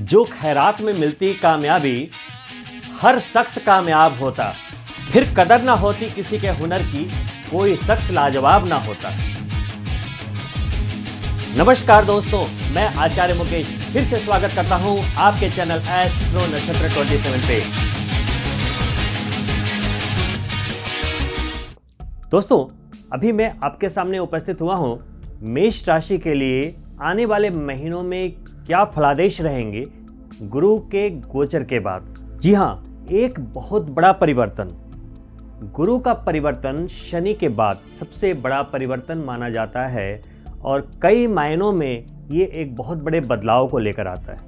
जो खैरात में मिलती कामयाबी हर शख्स कामयाब होता, फिर कदर ना होती किसी के हुनर की, कोई शख्स लाजवाब ना होता। नमस्कार दोस्तों, मैं आचार्य मुकेश फिर से स्वागत करता हूं आपके चैनल एस्ट्रो नक्षत्र 27 पे। दोस्तों, अभी मैं आपके सामने उपस्थित हुआ हूं मेष राशि के लिए आने वाले महीनों में क्या फलादेश रहेंगे गुरु के गोचर के बाद। जी हाँ, एक बहुत बड़ा परिवर्तन, गुरु का परिवर्तन शनि के बाद सबसे बड़ा परिवर्तन माना जाता है और कई मायनों में ये एक बहुत बड़े बदलाव को लेकर आता है।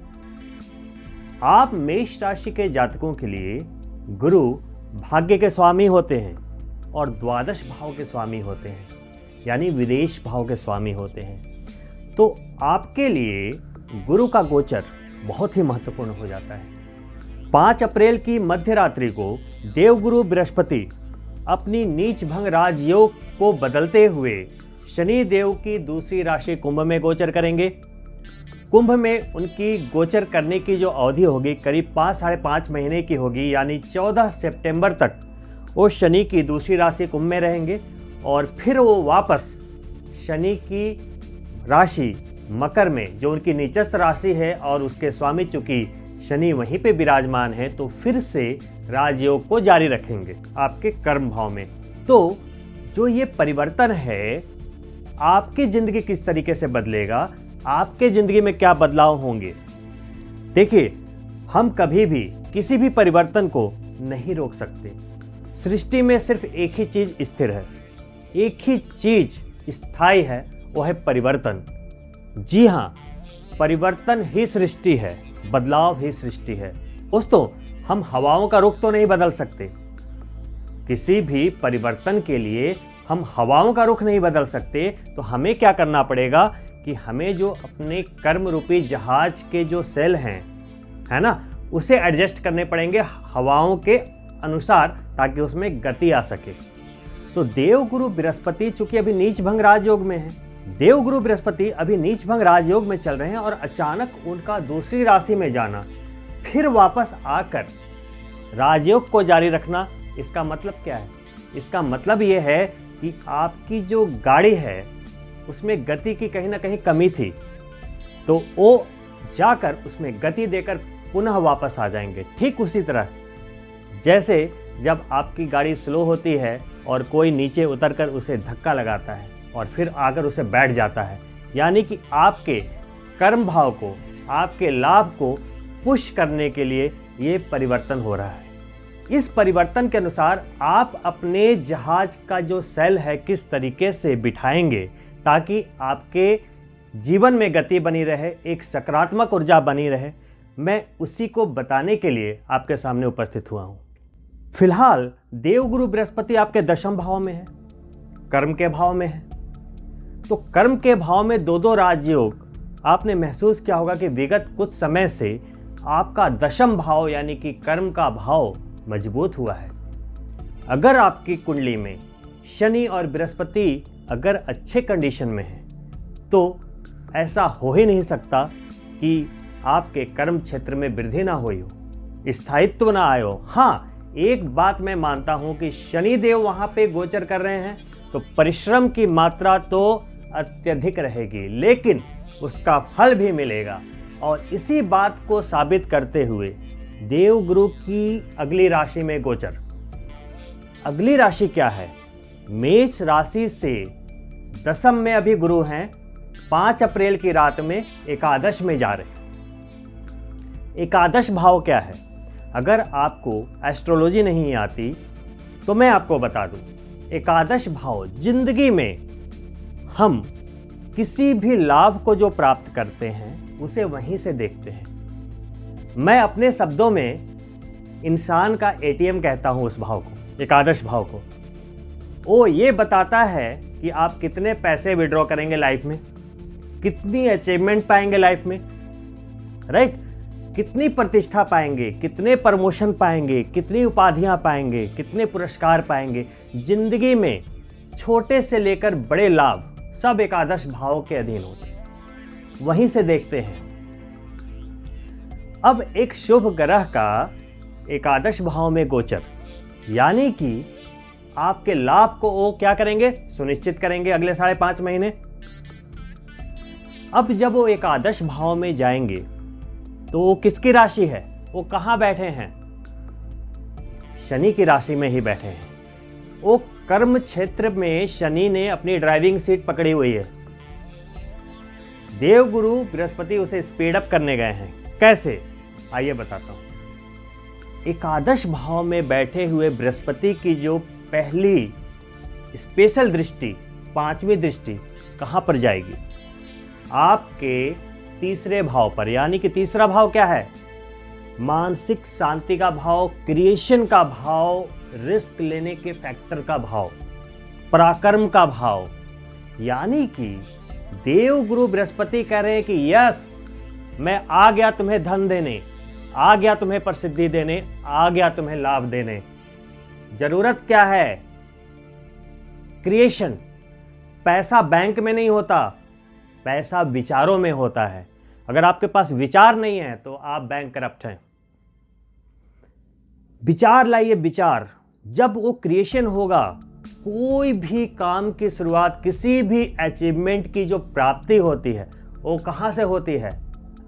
आप मेष राशि के जातकों के लिए गुरु भाग्य के स्वामी होते हैं और द्वादश भाव के स्वामी होते हैं, यानी विदेश भाव के स्वामी होते हैं। तो आपके लिए गुरु का गोचर बहुत ही महत्वपूर्ण हो जाता है। 5 अप्रैल की मध्य रात्रि को देवगुरु बृहस्पति अपनी नीच भंग राजयोग को बदलते हुए शनि देव की दूसरी राशि कुंभ में गोचर करेंगे। कुंभ में उनकी गोचर करने की जो अवधि होगी करीब 5-5.5 महीने की होगी, यानी 14 सितंबर तक वो शनि की दूसरी राशि कुंभ में रहेंगे और फिर वो वापस शनि की राशि मकर में, जो उनकी नीचस्थ राशि है और उसके स्वामी चूंकि शनि वहीं पे विराजमान है, तो फिर से राजयोग को जारी रखेंगे आपके कर्म भाव में। तो जो ये परिवर्तन है, आपकी जिंदगी किस तरीके से बदलेगा, आपके जिंदगी में क्या बदलाव होंगे। देखिए, हम कभी भी किसी भी परिवर्तन को नहीं रोक सकते। सृष्टि में सिर्फ एक ही चीज स्थिर है, एक ही चीज स्थायी है, वो है परिवर्तन। जी हाँ, परिवर्तन ही सृष्टि है, बदलाव ही सृष्टि है। दोस्तों, हम हवाओं का रुख तो नहीं बदल सकते, किसी भी परिवर्तन के लिए हम हवाओं का रुख नहीं बदल सकते। तो हमें क्या करना पड़ेगा कि हमें जो अपने कर्म रूपी जहाज के जो सेल हैं, है ना, उसे एडजस्ट करने पड़ेंगे हवाओं के अनुसार, ताकि उसमें गति आ सके। तो देवगुरु बृहस्पति चूंकि अभी नीच भंग राजयोग में है, देवगुरु बृहस्पति अभी नीच भंग राजयोग में चल रहे हैं और अचानक उनका दूसरी राशि में जाना, फिर वापस आकर राजयोग को जारी रखना, इसका मतलब क्या है? इसका मतलब ये है कि आपकी जो गाड़ी है उसमें गति की कहीं ना कहीं कमी थी, तो वो जाकर उसमें गति देकर पुनः वापस आ जाएंगे। ठीक उसी तरह जैसे जब आपकी गाड़ी स्लो होती है और कोई नीचे उतरकर उसे धक्का लगाता है और फिर आकर उसे बैठ जाता है, यानी कि आपके कर्म भाव को, आपके लाभ को पुश करने के लिए ये परिवर्तन हो रहा है। इस परिवर्तन के अनुसार आप अपने जहाज का जो सेल है किस तरीके से बिठाएंगे ताकि आपके जीवन में गति बनी रहे, एक सकारात्मक ऊर्जा बनी रहे, मैं उसी को बताने के लिए आपके सामने उपस्थित हुआ हूँ। फिलहाल देवगुरु बृहस्पति आपके दशम भाव में है, कर्म के भाव में है। तो कर्म के भाव में 2 राजयोग, आपने महसूस किया होगा कि विगत कुछ समय से आपका दशम भाव यानी कि कर्म का भाव मजबूत हुआ है। अगर आपकी कुंडली में शनि और बृहस्पति अगर अच्छे कंडीशन में है, तो ऐसा हो ही नहीं सकता कि आपके कर्म क्षेत्र में वृद्धि ना हुई हो, स्थायित्व ना आए हो। हाँ, एक बात मैं मानता हूं कि शनि देव वहां पे गोचर कर रहे हैं तो परिश्रम की मात्रा तो अत्यधिक रहेगी, लेकिन उसका फल भी मिलेगा। और इसी बात को साबित करते हुए देवगुरु की अगली राशि में गोचर, अगली राशि क्या है? मेष राशि से दशम में अभी गुरु हैं, 5 अप्रैल की रात में एकादश में जा रहे। एकादश भाव क्या है? अगर आपको एस्ट्रोलॉजी नहीं आती तो मैं आपको बता दूं, एकादश भाव जिंदगी में हम किसी भी लाभ को जो प्राप्त करते हैं उसे वहीं से देखते हैं। मैं अपने शब्दों में इंसान का एटीएम कहता हूं उस भाव को, एकादश भाव को। वो ये बताता है कि आप कितने पैसे विड्रॉ करेंगे लाइफ में, कितनी अचीवमेंट पाएंगे लाइफ में, राइट, कितनी प्रतिष्ठा पाएंगे, कितने प्रमोशन पाएंगे, कितनी उपाधियां पाएंगे, कितने पुरस्कार पाएंगे। जिंदगी में छोटे से लेकर बड़े लाभ सब एकादश भाव के अधीन होते हैं, वहीं से देखते हैं। अब एक शुभ ग्रह का एकादश भाव में गोचर, यानी कि आपके लाभ को वो क्या करेंगे, सुनिश्चित करेंगे अगले 5.5 महीने। अब जब वो एकादश भाव में जाएंगे तो वो किसकी राशि है, वो कहां बैठे हैं, शनि की राशि में ही बैठे हैं। वो कर्म क्षेत्र में शनि ने अपनी ड्राइविंग सीट पकड़ी हुई है। देवगुरु बृहस्पति उसे स्पीड अप करने गए हैं। कैसे, आइए बताता हूं। एकादश भाव में बैठे हुए बृहस्पति की जो पहली स्पेशल दृष्टि, 5वीं दृष्टि कहां पर जाएगी, आपके तीसरे भाव पर। यानी कि तीसरा भाव क्या है, मानसिक शांति का भाव, क्रिएशन का भाव, रिस्क लेने के फैक्टर का भाव, पराक्रम का भाव। यानी कि देव गुरु बृहस्पति कह रहे हैं कि यस, मैं आ गया तुम्हें धन देने, आ गया तुम्हें प्रसिद्धि देने, आ गया तुम्हें लाभ देने। जरूरत क्या है, क्रिएशन। पैसा बैंक में नहीं होता, पैसा विचारों में होता है। अगर आपके पास विचार नहीं है तो आप बैंक करप्ट हैं। विचार लाइए, विचार। जब वो क्रिएशन होगा, कोई भी काम की शुरुआत, किसी भी अचीवमेंट की जो प्राप्ति होती है वो कहां से होती है,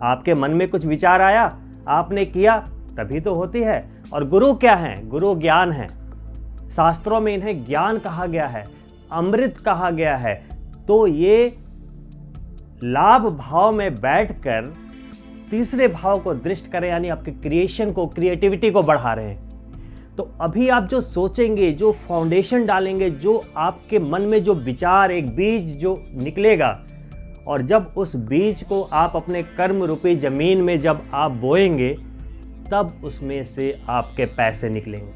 आपके मन में कुछ विचार आया, आपने किया, तभी तो होती है। और गुरु क्या है, गुरु ज्ञान है। शास्त्रों में इन्हें ज्ञान कहा गया है, अमृत कहा गया है। तो ये लाभ भाव में बैठकर तीसरे भाव को दृष्ट करें, यानी आपके क्रिएशन को, क्रिएटिविटी को बढ़ा रहे हैं। तो अभी आप जो सोचेंगे, जो फाउंडेशन डालेंगे, जो आपके मन में जो विचार, एक बीज जो निकलेगा, और जब उस बीज को आप अपने कर्म रूपी जमीन में जब आप बोएंगे, तब उसमें से आपके पैसे निकलेंगे।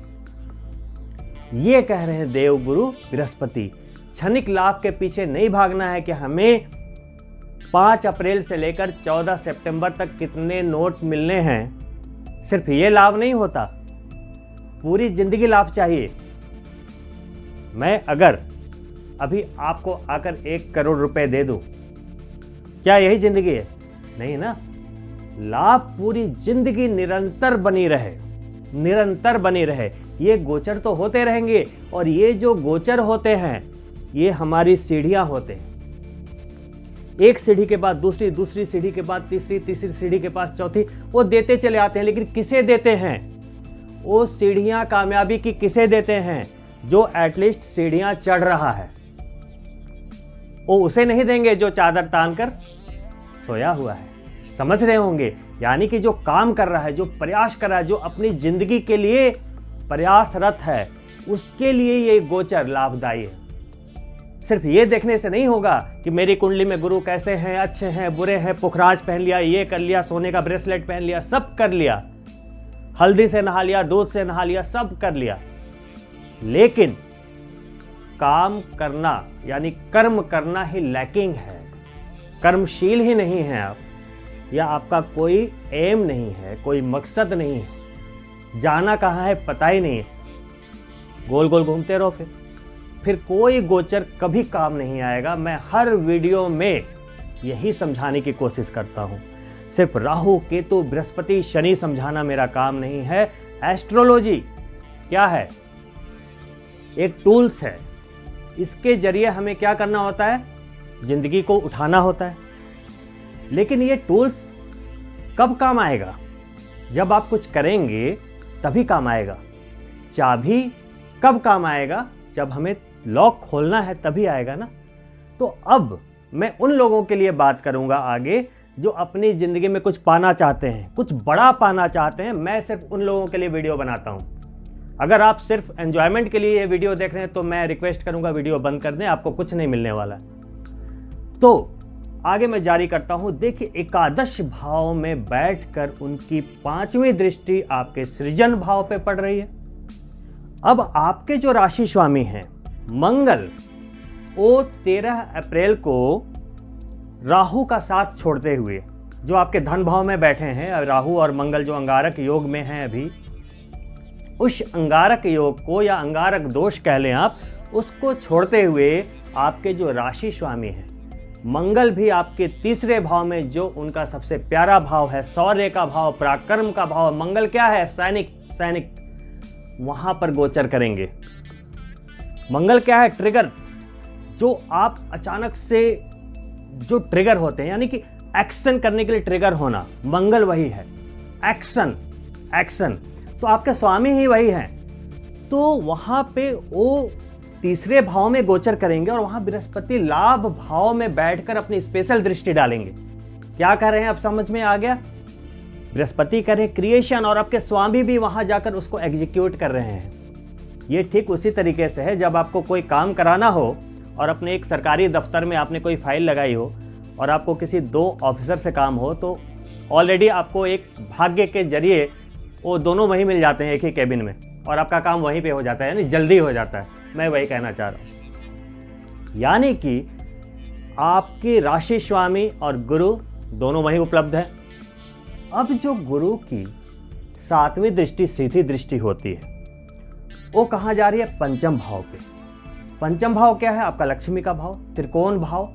ये कह रहे हैं देव गुरु बृहस्पति। क्षणिक लाभ के पीछे नहीं भागना है कि हमें 5 अप्रैल से लेकर 14 सितंबर तक कितने नोट मिलने हैं। सिर्फ ये लाभ नहीं होता, पूरी जिंदगी लाभ चाहिए। मैं अगर अभी आपको आकर 1 करोड़ रुपए दे दूं, क्या यही जिंदगी है? नहीं ना। लाभ पूरी जिंदगी निरंतर बनी रहे, निरंतर बनी रहे। ये गोचर तो होते रहेंगे, और ये जो गोचर होते हैं ये हमारी सीढ़ियां होते हैं। एक सीढ़ी के बाद दूसरी, दूसरी सीढ़ी के बाद तीसरी, तीसरी सीढ़ी के पास चौथी, वो देते चले आते हैं। लेकिन किसे देते हैं वो सीढ़ियां? कामयाबी की किसे देते हैं? जो एटलीस्ट सीढ़ियां चढ़ रहा है। वो उसे नहीं देंगे जो चादर तान कर सोया हुआ है। समझ रहे होंगे? यानी कि जो काम कर रहा है, जो प्रयास कर रहा है, जो अपनी जिंदगी के लिए प्रयासरत है, उसके लिए ये गोचर लाभदायी है। सिर्फ ये देखने से नहीं होगा कि मेरी कुंडली में गुरु कैसे हैं, अच्छे हैं, बुरे हैं, पुखराज पहन लिया, ये कर लिया, सोने का ब्रेसलेट पहन लिया, सब कर लिया, हल्दी से नहा लिया, दूध से नहा लिया, सब कर लिया। लेकिन काम करना यानी कर्म करना ही लैकिंग है, कर्मशील ही नहीं है आप, या आपका कोई एम नहीं है, कोई मकसद नहीं है, जाना कहाँ है पता ही नहीं है, गोल गोल घूमते रहो। फिर कोई गोचर कभी काम नहीं आएगा। मैं हर वीडियो में यही समझाने की कोशिश करता हूं। सिर्फ राहु, केतु, बृहस्पति, शनि समझाना मेरा काम नहीं है। एस्ट्रोलॉजी क्या है? एक टूल्स है। इसके जरिए हमें क्या करना होता है? जिंदगी को उठाना होता है। लेकिन ये टूल्स कब काम आएगा? जब आप कुछ करेंगे तभी काम आएगा। चाबी कब काम आएगा? जब हमें लॉक खोलना है तभी आएगा ना। तो अब मैं उन लोगों के लिए बात करूंगा आगे जो अपनी जिंदगी में कुछ पाना चाहते हैं, कुछ बड़ा पाना चाहते हैं। मैं सिर्फ उन लोगों के लिए वीडियो बनाता हूं। अगर आप सिर्फ एंजॉयमेंट के लिए ये वीडियो देख रहे हैं तो मैं रिक्वेस्ट करूंगा वीडियो बंद कर दें, आपको कुछ नहीं मिलने वाला। तो आगे मैं जारी करता हूं। देखिए, एकादश भाव में बैठकर उनकी 5वीं दृष्टि आपके सृजन भाव पे पड़ रही है। अब आपके जो राशि स्वामी हैं मंगल, वो 13 अप्रैल को राहु का साथ छोड़ते हुए जो आपके धन भाव में बैठे हैं, राहु और मंगल जो अंगारक योग में हैं अभी, उस अंगारक योग को या अंगारक दोष कह लें आप, उसको छोड़ते हुए आपके जो राशि स्वामी हैं मंगल भी आपके तीसरे भाव में, जो उनका सबसे प्यारा भाव है, शौर्य का भाव, पराक्रम का भाव, मंगल क्या है, सैनिक, सैनिक, वहां पर गोचर करेंगे। मंगल क्या है, ट्रिगर, जो आप अचानक से जो ट्रिगर होते हैं, यानी कि एक्शन करने के लिए ट्रिगर होना, मंगल वही है, एक्शन, एक्शन। तो आपके स्वामी ही वही हैं, तो वहां पे वो तीसरे भाव में गोचर करेंगे और वहां बृहस्पति लाभ भाव में बैठकर अपनी स्पेशल दृष्टि डालेंगे। क्या कर रहे हैं, अब समझ में आ गया? बृहस्पति कर रहे क्रिएशन और आपके स्वामी भी वहां जाकर उसको एग्जीक्यूट कर रहे हैं। ये ठीक उसी तरीके से है जब आपको कोई काम कराना हो और अपने एक सरकारी दफ्तर में आपने कोई फाइल लगाई हो और आपको किसी 2 ऑफिसर से काम हो, तो ऑलरेडी आपको एक भाग्य के जरिए वो दोनों वहीं मिल जाते हैं एक ही कैबिन में और आपका काम वहीं पे हो जाता है, यानी जल्दी हो जाता है। मैं वही कहना चाह रहा हूं, यानी कि आपके राशि स्वामी और गुरु दोनों वहीं उपलब्ध है। अब जो गुरु की 7वीं दृष्टि सीधी दृष्टि होती है, वो कहां जा रही है, पंचम भाव पे। पंचम भाव क्या है, आपका लक्ष्मी का भाव, त्रिकोण भाव,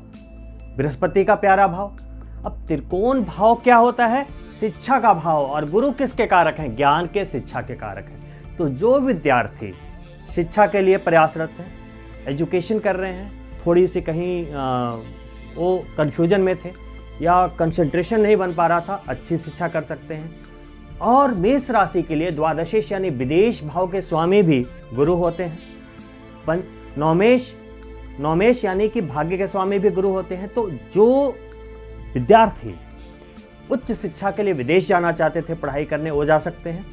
बृहस्पति का प्यारा भाव। अब त्रिकोण भाव क्या होता है, शिक्षा का भाव, और गुरु किसके कारक हैं, ज्ञान के, शिक्षा के कारक हैं। तो जो विद्यार्थी शिक्षा के लिए प्रयासरत हैं, एजुकेशन कर रहे हैं, थोड़ी सी कहीं वो कंफ्यूजन में थे या कंसंट्रेशन नहीं बन पा रहा था, अच्छी शिक्षा कर सकते हैं। और मेष राशि के लिए द्वादशेश यानी विदेश भाव के स्वामी भी गुरु होते हैं। नौमेश यानी कि भाग्य के स्वामी भी गुरु होते हैं। तो जो विद्यार्थी उच्च शिक्षा के लिए विदेश जाना चाहते थे पढ़ाई करने, वो जा सकते हैं।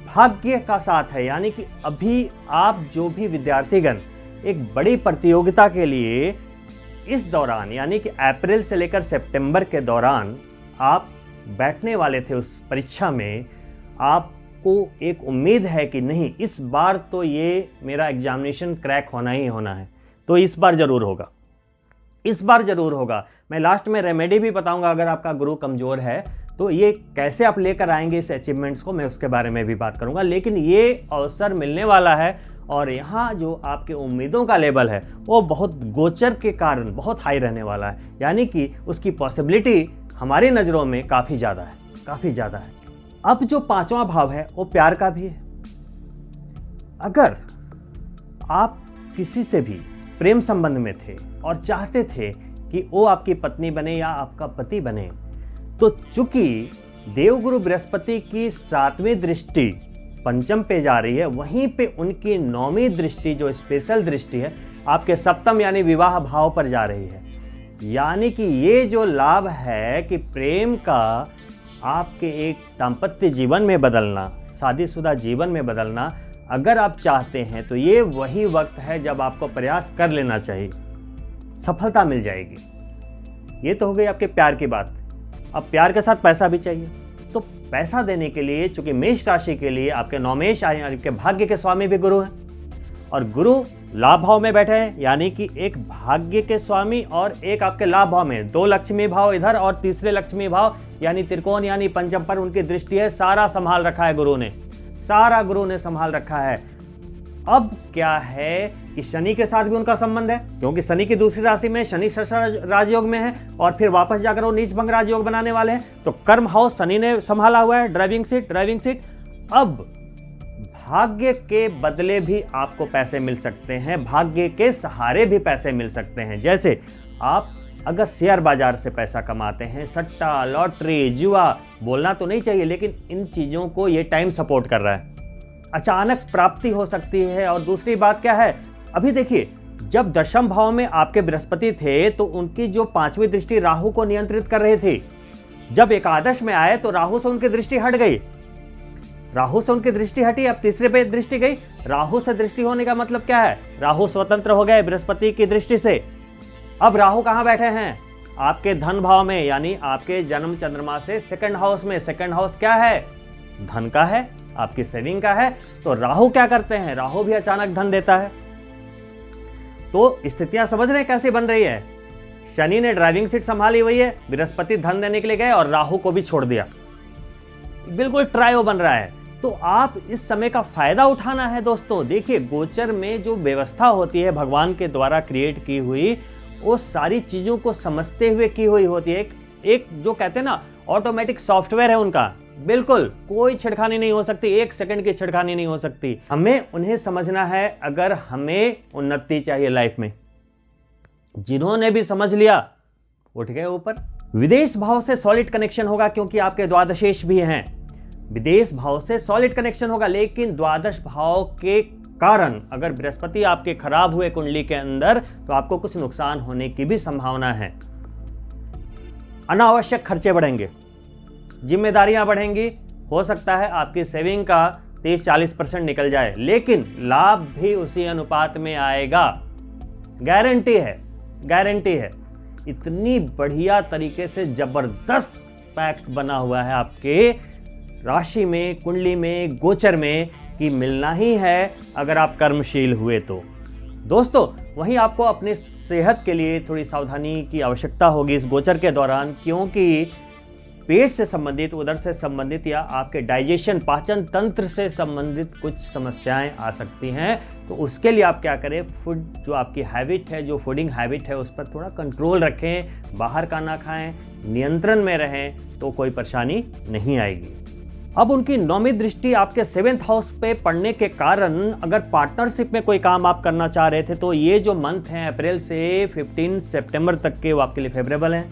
भाग्य का साथ है, यानी कि अभी आप जो भी विद्यार्थीगण एक बड़ी प्रतियोगिता के लिए इस दौरान, यानी कि अप्रैल से लेकर सितंबर के दौरान आप बैठने वाले थे उस परीक्षा में, आपको एक उम्मीद है कि नहीं, इस बार तो ये मेरा एग्जामिनेशन क्रैक होना ही होना है, तो इस बार जरूर होगा, इस बार जरूर होगा। मैं लास्ट में रेमेडी भी बताऊंगा अगर आपका गुरु कमजोर है तो ये कैसे आप लेकर आएंगे इस अचीवमेंट्स को, मैं उसके बारे में भी बात करूंगा। लेकिन ये अवसर मिलने वाला है और यहाँ जो आपके उम्मीदों का लेवल है वो बहुत गोचर के कारण बहुत हाई रहने वाला है, यानी कि उसकी पॉसिबिलिटी हमारी नज़रों में काफ़ी ज़्यादा है, काफ़ी ज़्यादा है। अब जो 5वां भाव है वो प्यार का भी है। अगर आप किसी से भी प्रेम संबंध में थे और चाहते थे कि वो आपकी पत्नी बने या आपका पति बने, तो चूंकि देवगुरु बृहस्पति की 7वीं दृष्टि पंचम पे जा रही है, वहीं पे उनकी 9वीं दृष्टि जो स्पेशल दृष्टि है आपके सप्तम यानी विवाह भाव पर जा रही है। यानी कि ये जो लाभ है कि प्रेम का आपके एक दाम्पत्य जीवन में बदलना, शादीशुदा जीवन में बदलना, अगर आप चाहते हैं तो ये वही वक्त है जब आपको प्रयास कर लेना चाहिए, सफलता मिल जाएगी। ये तो हो गई आपके प्यार की बात। अब प्यार के साथ पैसा भी चाहिए, तो पैसा देने के लिए चूंकि मेष राशि के लिए आपके नौमेश आए, आपके भाग्य के स्वामी भी गुरु हैं और गुरु लाभ भाव में बैठे हैं, यानी कि एक भाग्य के स्वामी और एक आपके लाभ भाव में, 2 लक्ष्मी भाव इधर और तीसरे लक्ष्मी भाव यानी त्रिकोण यानी पंचम पर उनकी दृष्टि है। सारा संभाल रखा है गुरु ने, सारा गुरु ने संभाल रखा है। अब क्या है कि शनि के साथ भी उनका संबंध है, क्योंकि शनि की दूसरी राशि में शनि राजयोग में है और फिर वापस जाकर वो नीच भंग राजयोग बनाने वाले हैं। तो कर्म हाउस शनि ने संभाला हुआ है, ड्राइविंग सीट। अब भाग्य के बदले भी आपको पैसे मिल सकते हैं, भाग्य के सहारे भी पैसे मिल सकते हैं। जैसे आप अगर शेयर बाजार से पैसा कमाते हैं, सट्टा, लॉटरी, जुआ, बोलना तो नहीं चाहिए, लेकिन इन चीज़ों को ये टाइम सपोर्ट कर रहा है, अचानक प्राप्ति हो सकती है। और दूसरी बात क्या है, अभी देखिए जब दशम भाव में आपके बृहस्पति थे तो उनकी जो 5वीं दृष्टि राहु को नियंत्रित कर रही थी, जब एकादश में आए तो राहु से उनकी दृष्टि हट गई, राहु से उनकी दृष्टि हटी, अब तीसरे पे दृष्टि गई। राहु से दृष्टि होने का मतलब क्या है, राहु स्वतंत्र हो गए बृहस्पति की दृष्टि से। अब राहु कहां बैठे हैं, आपके धन भाव में, यानी आपके जन्म चंद्रमा से 2nd हाउस में। 2nd हाउस क्या है, धन का है, आपकी सेविंग का है। तो राहु क्या करते हैं, राहु भी अचानक धन देता है। तो स्थितियां समझ रहे हैं कैसे बन रही है। शनि ने ड्राइविंग सीट संभाली हुई है, बृहस्पति धन देने के लिए गए और राहु को भी छोड़ दिया, बिल्कुल ट्रायो बन रहा है। तो आप इस समय का फायदा उठाना है दोस्तों। देखिए गोचर में जो व्यवस्था होती है भगवान के द्वारा क्रिएट की हुई, वो सारी चीज़ों को समझते हुए की हुई होती है। एक जो कहते हैं ना ऑटोमेटिक सॉफ्टवेयर है उनका, बिल्कुल कोई छिड़खानी नहीं हो सकती, 1 सेकंड की छिड़खानी नहीं हो सकती। हमें उन्हें समझना है अगर हमें उन्नति चाहिए लाइफ में। जिन्होंने भी समझ लिया उठ गए ऊपर। विदेश भाव से सॉलिड कनेक्शन होगा क्योंकि आपके द्वादशेश भी हैं। विदेश भाव से सॉलिड कनेक्शन होगा, लेकिन द्वादश भाव के कारण अगर बृहस्पति आपके खराब हुए कुंडली के अंदर तो आपको कुछ नुकसान होने की भी संभावना है। अनावश्यक खर्चे बढ़ेंगे, जिम्मेदारियां बढ़ेंगी, हो सकता है आपकी सेविंग का 30-40% निकल जाए, लेकिन लाभ भी उसी अनुपात में आएगा। गारंटी है, गारंटी है। इतनी बढ़िया तरीके से जबरदस्त पैक्ट बना हुआ है आपके राशि में, कुंडली में, गोचर में कि मिलना ही है अगर आप कर्मशील हुए तो। दोस्तों, वहीं आपको अपने सेहत के लिए थोड़ी सावधानी की आवश्यकता होगी इस गोचर के दौरान, क्योंकि पेट से संबंधित, उदर से संबंधित या आपके डाइजेशन, पाचन तंत्र से संबंधित कुछ समस्याएं आ सकती हैं। तो उसके लिए आप क्या करें, फूड जो आपकी हैबिट है, जो फूडिंग हैबिट है, उस पर थोड़ा कंट्रोल रखें, बाहर का ना खाएं, नियंत्रण में रहें, तो कोई परेशानी नहीं आएगी। अब उनकी नौवीं दृष्टि आपके 7th हाउस पे पड़ने के कारण अगर पार्टनरशिप में कोई काम आप करना चाह रहे थे तो ये जो मंथ हैं अप्रैल से 15 सितंबर तक के वो आपके लिए फेवरेबल हैं।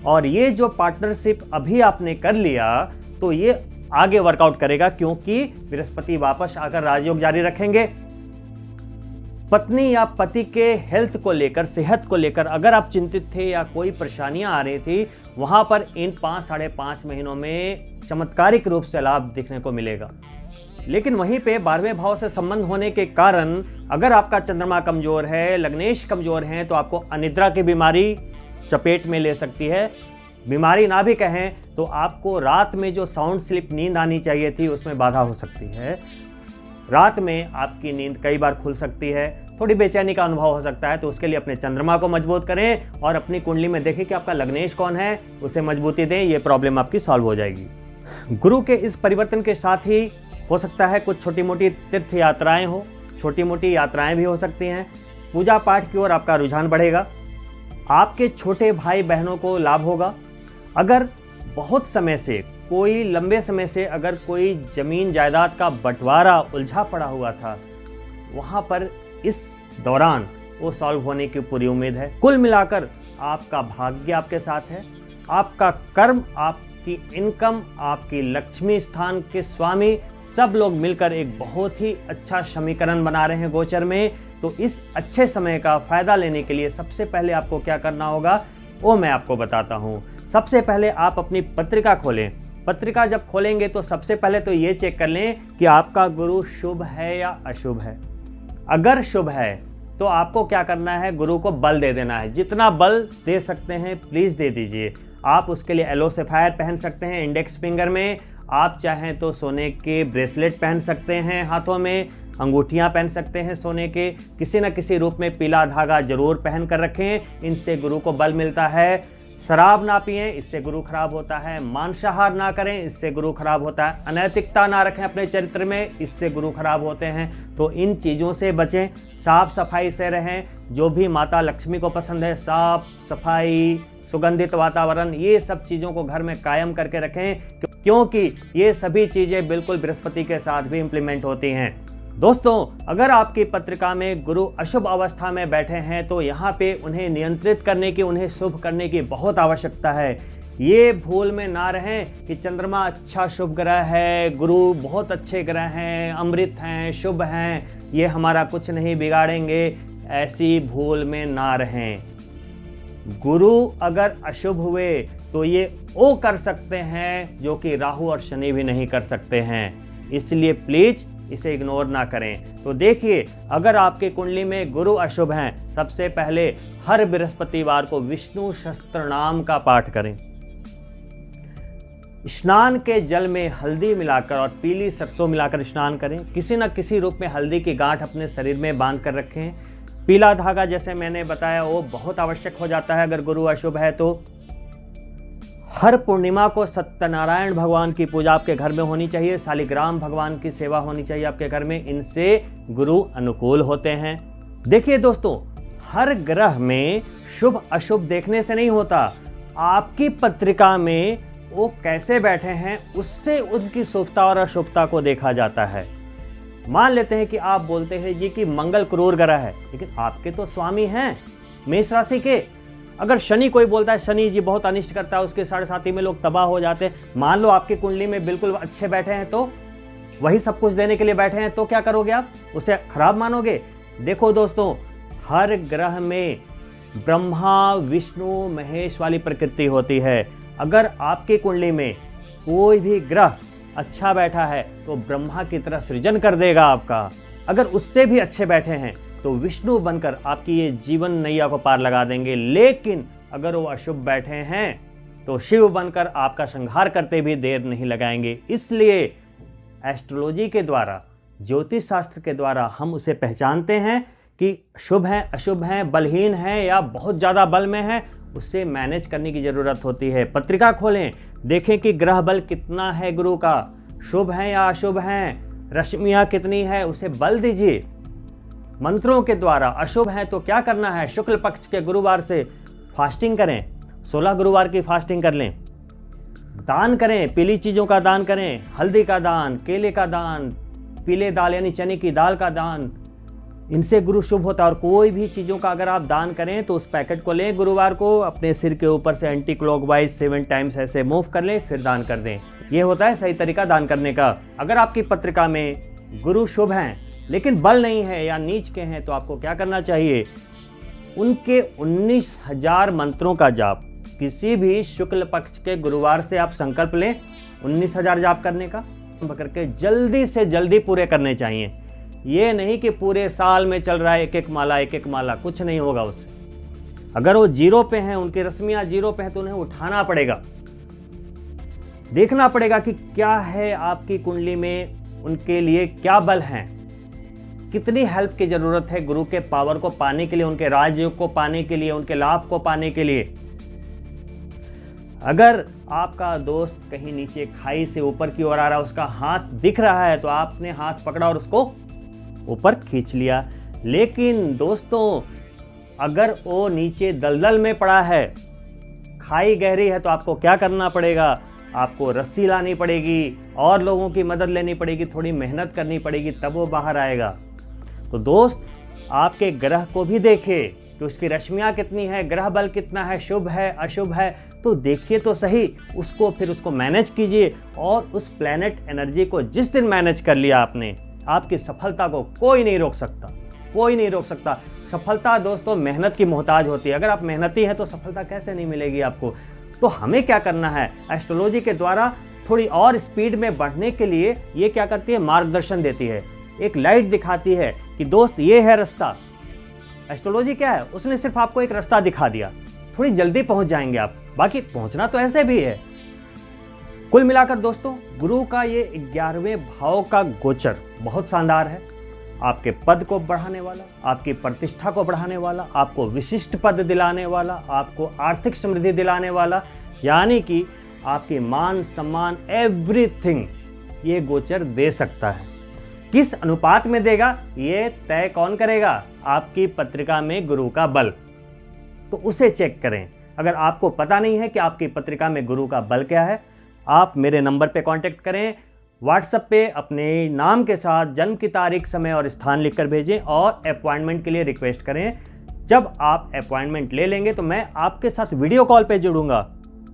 और ये जो पार्टनरशिप अभी आपने कर लिया तो ये आगे वर्कआउट करेगा, क्योंकि बृहस्पति वापस आकर राजयोग जारी रखेंगे। पत्नी या पति के हेल्थ को लेकर, सेहत को लेकर अगर आप चिंतित थे या कोई परेशानियां आ रही थी, वहां पर इन 5-5.5 महीनों में चमत्कारिक रूप से लाभ दिखने को मिलेगा। लेकिन वहीं पे 12वें भाव से संबंध होने के कारण अगर आपका चंद्रमा कमजोर है, लग्नेश कमजोर हैं, तो आपको अनिद्रा की बीमारी चपेट में ले सकती है। बीमारी ना भी कहें तो आपको रात में जो साउंड स्लीप नींद आनी चाहिए थी उसमें बाधा हो सकती है। रात में आपकी नींद कई बार खुल सकती है, थोड़ी बेचैनी का अनुभव हो सकता है। तो उसके लिए अपने चंद्रमा को मजबूत करें और अपनी कुंडली में देखें कि आपका लग्नेश कौन है, उसे मजबूती दें, ये प्रॉब्लम आपकी सॉल्व हो जाएगी। गुरु के इस परिवर्तन के साथ ही हो सकता है कुछ छोटी मोटी तीर्थ यात्राएं हो, छोटी मोटी यात्राएं भी हो सकती हैं। पूजा पाठ की ओर आपका रुझान बढ़ेगा। आपके छोटे भाई बहनों को लाभ होगा। अगर बहुत समय से, कोई लंबे समय से अगर कोई जमीन जायदाद का बंटवारा उलझा पड़ा हुआ था, वहां पर इस दौरान वो सॉल्व होने की पूरी उम्मीद है। कुल मिलाकर आपका भाग्य आपके साथ है, आपका कर्म, आपकी इनकम, आपकी लक्ष्मी स्थान के स्वामी सब लोग मिलकर एक बहुत ही अच्छा समीकरण बना रहे हैं गोचर में। तो इस अच्छे समय का फायदा लेने के लिए सबसे पहले आपको क्या करना होगा वो मैं आपको बताता हूँ। सबसे पहले आप अपनी पत्रिका खोलें। पत्रिका जब खोलेंगे तो सबसे पहले तो ये चेक कर लें कि आपका गुरु शुभ है या अशुभ है। अगर शुभ है तो आपको क्या करना है, गुरु को बल दे देना है। जितना बल दे सकते हैं प्लीज़ दे दीजिए। आप उसके लिए एलो सफायर पहन सकते हैं इंडेक्स फिंगर में, आप चाहें तो सोने के ब्रेसलेट पहन सकते हैं हाथों में, अंगूठियां पहन सकते हैं सोने के, किसी न किसी रूप में पीला धागा जरूर पहन कर रखें, इनसे गुरु को बल मिलता है। शराब ना पिएं, इससे गुरु खराब होता है। मांसाहार ना करें, इससे गुरु खराब होता है। अनैतिकता ना रखें अपने चरित्र में, इससे गुरु खराब होते हैं। तो इन चीज़ों से बचें, साफ सफाई से रहें। जो भी माता लक्ष्मी को पसंद है, साफ सफाई, सुगंधित वातावरण, ये सब चीज़ों को घर में कायम करके रखें, क्योंकि ये सभी चीज़ें बिल्कुल बृहस्पति के साथ भी इम्प्लीमेंट होती हैं। दोस्तों, अगर आपकी पत्रिका में गुरु अशुभ अवस्था में बैठे हैं तो यहाँ पे उन्हें नियंत्रित करने की, उन्हें शुभ करने की बहुत आवश्यकता है। ये भूल में ना रहें कि चंद्रमा अच्छा शुभ ग्रह है, गुरु बहुत अच्छे ग्रह हैं, अमृत हैं, शुभ हैं, ये हमारा कुछ नहीं बिगाड़ेंगे, ऐसी भूल में ना रहें। गुरु अगर अशुभ हुए तो ये वो कर सकते हैं जो कि राहु और शनि भी नहीं कर सकते हैं, इसलिए प्लीज इसे इग्नोर ना करें। तो देखिए, अगर आपके कुंडली में गुरु अशुभ हैं, सबसे पहले हर बृहस्पतिवार को विष्णु सहस्त्र नाम का पाठ करें। स्नान के जल में हल्दी मिलाकर और पीली सरसों मिलाकर स्नान करें। किसी न किसी रूप में हल्दी की गांठ अपने शरीर में बांध कर रखें। पीला धागा जैसे मैंने बताया वो बहुत आवश्यक हो जाता है अगर गुरु अशुभ है तो। हर पूर्णिमा को सत्यनारायण भगवान की पूजा आपके घर में होनी चाहिए। शालिग्राम भगवान की सेवा होनी चाहिए आपके घर में, इनसे गुरु अनुकूल होते हैं। देखिए दोस्तों, हर ग्रह में शुभ अशुभ देखने से नहीं होता, आपकी पत्रिका में वो कैसे बैठे हैं उससे उनकी शुभता और अशुभता को देखा जाता है। मान लेते हैं कि आप बोलते हैं जी कि मंगल क्रूर ग्रह है, लेकिन आपके तो स्वामी हैं मेष राशि के। अगर शनि कोई बोलता है शनि जी बहुत अनिष्ट करता है, उसके 7.5 में लोग तबाह हो जाते हैं, मान लो आपकी कुंडली में बिल्कुल अच्छे बैठे हैं, तो वही सब कुछ देने के लिए बैठे हैं, तो क्या करोगे आप? उसे खराब मानोगे? देखो दोस्तों, हर ग्रह में ब्रह्मा विष्णु महेश वाली प्रकृति होती है। अगर आपकी कुंडली में कोई भी ग्रह अच्छा बैठा है तो ब्रह्मा की तरह सृजन कर देगा आपका। अगर उससे भी अच्छे बैठे हैं तो विष्णु बनकर आपकी ये जीवन नैया को पार लगा देंगे। लेकिन अगर वो अशुभ बैठे हैं तो शिव बनकर आपका संहार करते भी देर नहीं लगाएंगे। इसलिए एस्ट्रोलॉजी के द्वारा, ज्योतिष शास्त्र के द्वारा हम उसे पहचानते हैं कि शुभ है, अशुभ है, बलहीन है या बहुत ज़्यादा बल में है, उससे मैनेज करने की ज़रूरत होती है। पत्रिका खोलें, देखें कि ग्रह बल कितना है गुरु का, शुभ है या अशुभ है, रश्मियाँ कितनी है, उसे बल दीजिए मंत्रों के द्वारा। अशुभ है तो क्या करना है? शुक्ल पक्ष के गुरुवार से फास्टिंग करें, 16 गुरुवार की फास्टिंग कर लें, दान करें, पीली चीज़ों का दान करें, हल्दी का दान, केले का दान, पीले दाल यानी चने की दाल का दान, इनसे गुरु शुभ होता है। और कोई भी चीज़ों का अगर आप दान करें तो उस पैकेट को लें, गुरुवार को अपने सिर के ऊपर से एंटी क्लॉकवाइज 7 टाइम्स ऐसे मूव कर लें, फिर दान कर दें। ये होता है सही तरीका दान करने का। अगर आपकी पत्रिका में गुरु शुभ हैं लेकिन बल नहीं है या नीच के हैं तो आपको क्या करना चाहिए? उनके 19,000 मंत्रों का जाप, किसी भी शुक्ल पक्ष के गुरुवार से आप संकल्प लें 19,000 जाप करने का, करके जल्दी से जल्दी पूरे करने चाहिए। ये नहीं कि पूरे साल में चल रहा है एक एक माला, कुछ नहीं होगा उससे। अगर वो जीरो पे हैं, उनकी रश्मियां जीरो पे हैं, तो उन्हें उठाना पड़ेगा, देखना पड़ेगा कि क्या है आपकी कुंडली में, उनके लिए क्या बल हैं, कितनी हेल्प की जरूरत है गुरु के पावर को पाने के लिए, उनके राज्य को पाने के लिए, उनके लाभ को पाने के लिए। अगर आपका दोस्त कहीं नीचे खाई से ऊपर की ओर आ रहा है, उसका हाथ दिख रहा है, तो आपने हाथ पकड़ा और उसको ऊपर खींच लिया। लेकिन दोस्तों, अगर वो नीचे दलदल में पड़ा है, खाई गहरी है, तो आपको क्या करना पड़ेगा? आपको रस्सी लानी पड़ेगी और लोगों की मदद लेनी पड़ेगी, थोड़ी मेहनत करनी पड़ेगी, तब वो बाहर आएगा। तो दोस्त, आपके ग्रह को भी देखे कि उसकी रश्मियाँ कितनी है, ग्रह बल कितना है, शुभ है, अशुभ है, तो देखिए तो सही उसको, फिर उसको मैनेज कीजिए। और उस प्लैनेट एनर्जी को जिस दिन मैनेज कर लिया आपने, आपकी सफलता को कोई नहीं रोक सकता, कोई नहीं रोक सकता। सफलता दोस्तों मेहनत की मोहताज होती है। अगर आप मेहनती हैं तो सफलता कैसे नहीं मिलेगी आपको? तो हमें क्या करना है? एस्ट्रोलॉजी के द्वारा थोड़ी और स्पीड में बढ़ने के लिए ये क्या करती है? मार्गदर्शन देती है, एक लाइट दिखाती है कि दोस्त ये है रास्ता। एस्ट्रोलॉजी क्या है? उसने सिर्फ आपको एक रास्ता दिखा दिया, थोड़ी जल्दी पहुंच जाएंगे आप, बाकी पहुंचना तो ऐसे भी है। कुल मिलाकर दोस्तों, गुरु का ये 11वें भाव का गोचर बहुत शानदार है। आपके पद को बढ़ाने वाला, आपकी प्रतिष्ठा को बढ़ाने वाला, आपको विशिष्ट पद दिलाने वाला, आपको आर्थिक समृद्धि दिलाने वाला, यानी कि आपके मान सम्मान एवरीथिंग ये गोचर दे सकता है। किस अनुपात में देगा ये तय कौन करेगा? आपकी पत्रिका में गुरु का बल, तो उसे चेक करें। अगर आपको पता नहीं है कि आपकी पत्रिका में गुरु का बल क्या है, आप मेरे नंबर पे कांटेक्ट करें, व्हाट्सएप पे अपने नाम के साथ जन्म की तारीख, समय और स्थान लिखकर भेजें और अपॉइंटमेंट के लिए रिक्वेस्ट करें। जब आप अपॉइंटमेंट ले लेंगे तो मैं आपके साथ वीडियो कॉल पे जुड़ूंगा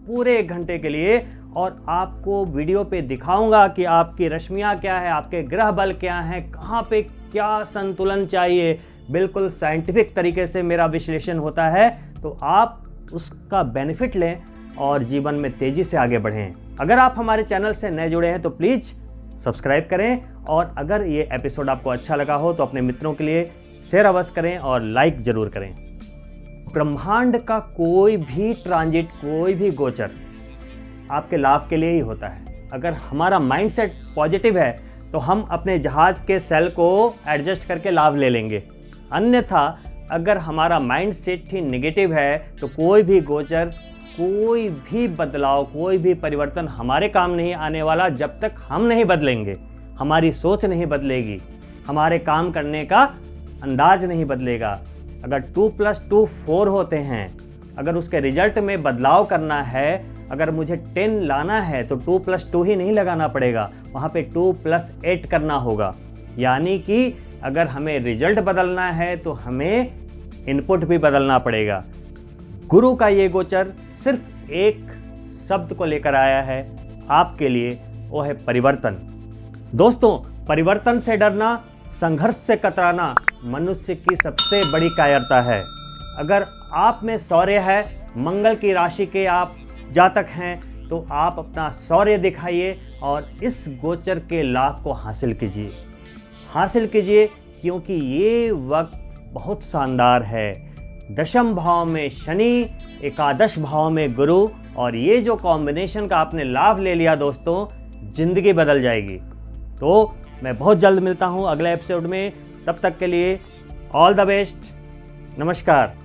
पूरे 1 घंटे के लिए और आपको वीडियो पे दिखाऊंगा कि आपकी रश्मियाँ क्या है, आपके ग्रह बल क्या हैं, कहाँ पे क्या संतुलन चाहिए। बिल्कुल साइंटिफिक तरीके से मेरा विश्लेषण होता है, तो आप उसका बेनिफिट लें और जीवन में तेजी से आगे बढ़ें। अगर आप हमारे चैनल से नए जुड़े हैं तो प्लीज़ सब्सक्राइब करें, और अगर ये एपिसोड आपको अच्छा लगा हो तो अपने मित्रों के लिए शेयर अवश्य करें और लाइक ज़रूर करें। ब्रह्मांड का कोई भी ट्रांजिट, कोई भी गोचर आपके लाभ के लिए ही होता है। अगर हमारा माइंडसेट पॉजिटिव है तो हम अपने जहाज के सेल को एडजस्ट करके लाभ ले लेंगे, अन्यथा अगर हमारा माइंडसेट ही नेगेटिव है तो कोई भी गोचर, कोई भी बदलाव, कोई भी परिवर्तन हमारे काम नहीं आने वाला जब तक हम नहीं बदलेंगे, हमारी सोच नहीं बदलेगी, हमारे काम करने का अंदाज नहीं बदलेगा। अगर 2 + 2 4 होते हैं, अगर उसके रिजल्ट में बदलाव करना है, अगर मुझे 10 लाना है तो 2 + 2 ही नहीं लगाना पड़ेगा, वहाँ पे 2 + 8 करना होगा। यानी कि अगर हमें रिजल्ट बदलना है तो हमें इनपुट भी बदलना पड़ेगा। गुरु का ये गोचर सिर्फ एक शब्द को लेकर आया है आपके लिए, वो है परिवर्तन। दोस्तों, परिवर्तन से डरना, संघर्ष से कतराना मनुष्य की सबसे बड़ी कायरता है। अगर आप में शौर्य है, मंगल की राशि के आप जातक हैं, तो आप अपना शौर्य दिखाइए और इस गोचर के लाभ को हासिल कीजिए, क्योंकि ये वक्त बहुत शानदार है। दशम भाव में शनि, एकादश भाव में गुरु, और ये जो कॉम्बिनेशन का आपने लाभ ले लिया दोस्तों, जिंदगी बदल जाएगी। तो मैं बहुत जल्द मिलता हूँ अगले एपिसोड में। तब तक के लिए ऑल द बेस्ट, नमस्कार।